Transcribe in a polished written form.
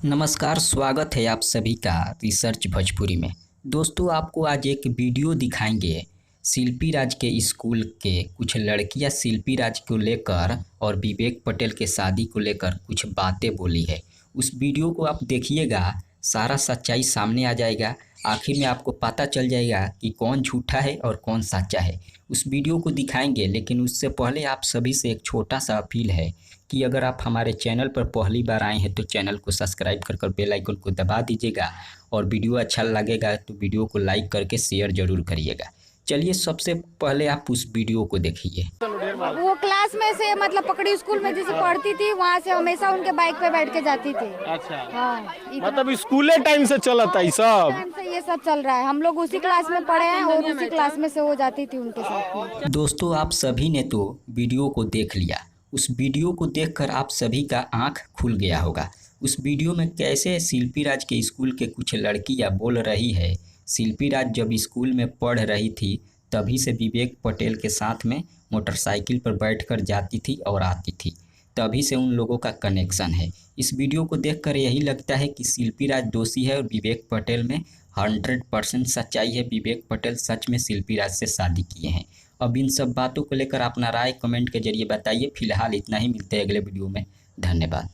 नमस्कार, स्वागत है आप सभी का रिसर्च भोजपुरी में। दोस्तों, आपको आज एक वीडियो दिखाएंगे शिल्पी राज के स्कूल के कुछ लड़कियां शिल्पी राज को लेकर और विवेक पटेल के शादी को लेकर कुछ बातें बोली है। उस वीडियो को आप देखिएगा, सारा सच्चाई सामने आ जाएगा। आखिर में आपको पता चल जाएगा कि कौन झूठा है और कौन सच्चा है। उस वीडियो को दिखाएंगे, लेकिन उससे पहले आप सभी से एक छोटा सा अपील है कि अगर आप हमारे चैनल पर पहली बार आए हैं तो चैनल को सब्सक्राइब कर बेल आइकन को दबा दीजिएगा और वीडियो अच्छा लगेगा तो वीडियो को लाइक करके शेयर ज़रूर करिएगा। चलिए, सबसे पहले आप उस वीडियो को देखिए। वो क्लास में से मतलब पकड़ी स्कूल में जैसे पढ़ती थी, वहाँ से हमेशा उनके बाइक पे बैठ के जाती थी। अच्छा। हाँ, मतलब स्कूले टाइम से चलता है सब टाइम से ये सब चल रहा है। हम लोग उसी क्लास में पढ़े हैं और उसी क्लास में से वो जाती थी उनके साथ में। दोस्तों, आप सभी ने तो वीडियो को देख लिया। उस वीडियो को देखकर आप सभी का आंख खुल गया होगा। उस वीडियो में कैसे शिल्पी राज के स्कूल के कुछ लड़कियां बोल रही है। शिल्पी राज जब स्कूल में पढ़ रही थी तभी से विवेक पटेल के साथ में मोटरसाइकिल पर बैठकर जाती थी और आती थी, तभी से उन लोगों का कनेक्शन है। इस वीडियो को देखकर यही लगता है कि शिल्पी राज दोषी है और विवेक पटेल में 100% सच्चाई है। विवेक पटेल सच में शिल्पी राज से शादी किए हैं। अब इन सब बातों को लेकर अपना राय कमेंट के जरिए बताइए। फिलहाल इतना ही, मिलते हैं अगले वीडियो में। धन्यवाद।